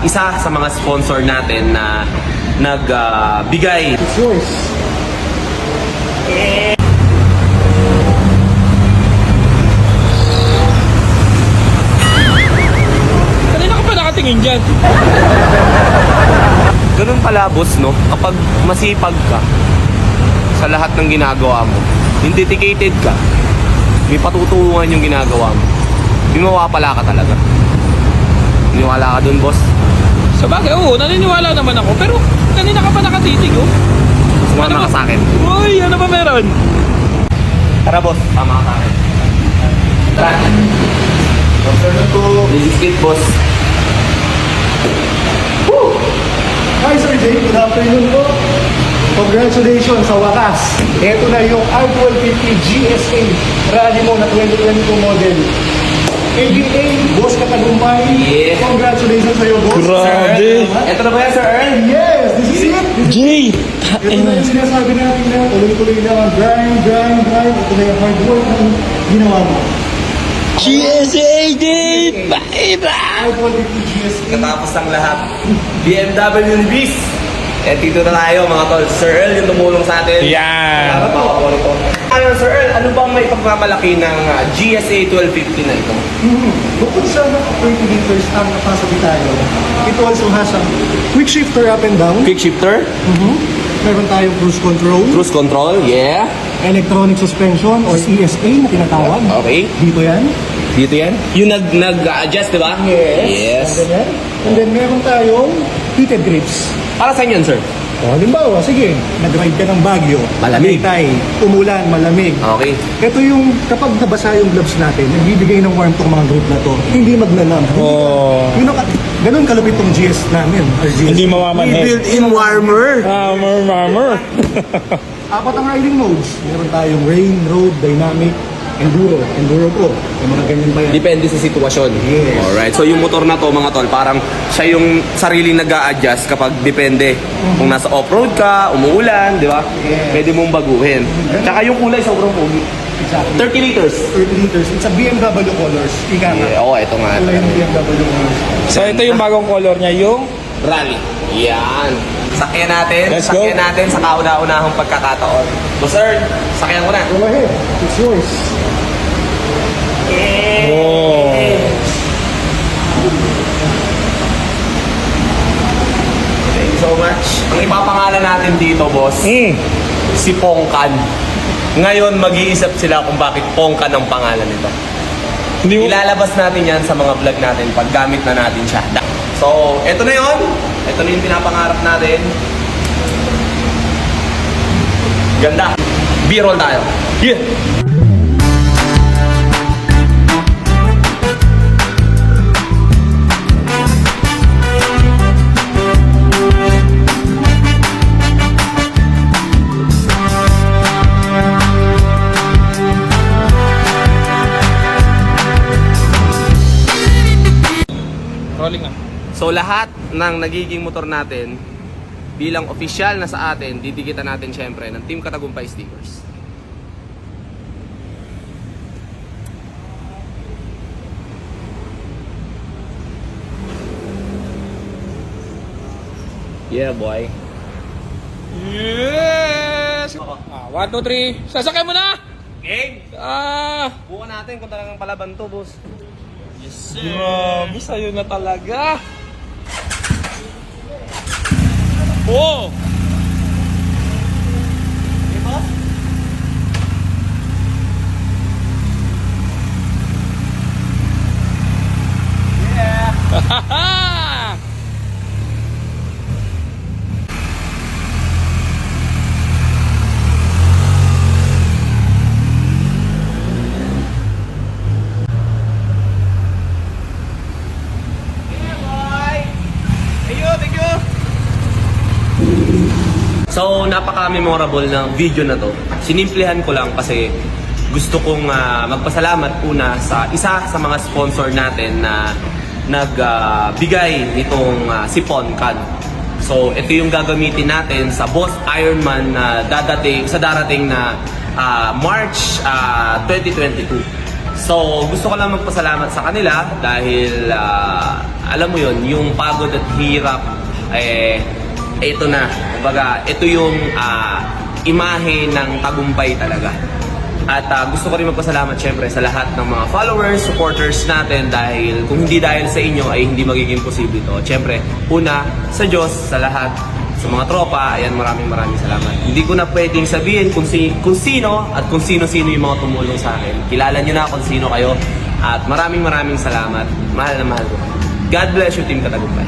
isa sa mga sponsor natin na nagbigay. It's yours. Kanina ka pa nakatingin dyan. Ganun pala, boss, no? Kapag masipag ka sa lahat ng ginagawa mo, hindi dedicated ka, may patutunguhan yung ginagawa mo, gumawa pala ka talaga. Niniwala ka dun, boss? Sa bagay, oo, naniniwala naman ako. Pero kanina ka pa nakatitig, oh. Sumama ka sa akin. Uy, ano ba meron? Tara, boss. Tama ka sa akin. Tara. This is it, boss. Hi Sir Jay, good afternoon po. Congratulations sa wakas. Ito na yung R1250 GSA Rally mo na 2022 model. ABA, Boss Katagumpay. Yeah. Congratulations sa iyo, boss. Grabe. Ito na ba yan, Sir Earl? Yes, this is it. Jay! Ito na yung sinasabi natin na tuloy-tuloy na ang grind. Ito na yung hard work na ginawa mo. GSA, Jay! Bye-bye! R1250 GSA. Katapos ng lahat, BMW ni Bis. Eh, dito na tayo, mga tol. Sir Earl yung tumulong sa atin. Yan! Salamat po. Ano, Sir Earl, ano bang may pagmamalaki ng GSA 1250 na ito? Bukod sa 30 liters ang napasok tayo, it also has a quick shifter up and down. Quick shifter, Meron tayong cruise control, cruise control, yeah. electronic suspension or ESA na tinatawag. Okay. Dito yan. Dito yan? Yung nag-adjust, di ba? Yes. And then, and then meron tayong heated grips. Para saan yan, sir? O, halimbawa, sige, nag-ride ka ng Baguio. Malamig. Tagaytay, umulan, malamig. Okay. Ito yung, kapag nabasa yung gloves natin, nagbibigay ng warmth tong mga grip na to. Hindi magnanam. Oh. Yun ang, ganun kalupit tong GS namin. Hindi mawamanhid. Built-in warmer. Marmor. Apat ang riding modes. Meron tayong rain, road, dynamic, enduro pro. Yung mga ganyan ba yan? Depende sa sitwasyon. Yes. Alright. So yung motor na to, mga tol, parang siya yung sariling nag-a-adjust kapag depende. Kung nasa off-road ka, umuulan, di ba? Yes. Pwede mong baguhin. Tsaka yung kulay, sobrang pogi. Exactly. 30 liters. 30 liters. It's a BMW colors. Ika nga. Yeah, oo, ito nga. Kulay ng BMW colors. So ito yung bagong color niya, yung Rally. Yan. Sakyan natin. Let's go. Sakyan natin sa kauna-unahang pagkakataon. So sir, sakyan ko na. Go ahead. It's yours. oh. Thank you so much. Ang ipapangalan natin dito, boss, si Pongkan. Ngayon, mag-iisip sila kung bakit Pongkan ang pangalan nito. Hindi mo... Ilalabas natin yan sa mga vlog natin pag gamit na natin siya. So, eto na yun. Ito na yung pinapangarap natin. Ganda. B-roll tayo. Yeah. Rolling na. So lahat ng nagiging motor natin bilang opisyal na sa atin, didikitan natin syempre ng Team Katagumpay stickers. Yeah, boy. Yes! 1, 2, 3. Sasakay mo na! Game! Bukan natin kung talagang palaban to, boss. Yes, sir. Grabe, sa'yo na talaga. Oh! Diba? Hahaha! So, napaka-memorable ng video na to. Sinimplehan ko lang kasi gusto kong magpasalamat una sa isa sa mga sponsor natin na nagbigay nitong si Poncan. So, ito yung gagamitin natin sa Boss Ironman na darating na March 2022. So, gusto ko lang magpasalamat sa kanila dahil alam mo yon, yung pagod at hirap, ito na. Kumbaga, ito yung imahe ng tagumpay talaga. At gusto ko rin magpasalamat syempre sa lahat ng mga followers, supporters natin dahil kung hindi dahil sa inyo ay hindi magiging posible ito. Syempre, una, sa Diyos, sa lahat, sa mga tropa, ayan, maraming salamat. Hindi ko na pwedeng sabihin kung sino at kung sino-sino yung mga tumulong sa akin. Kilala nyo na kung sino kayo at maraming salamat. Mahal na mahal ko. God bless you, Team Katagumpay.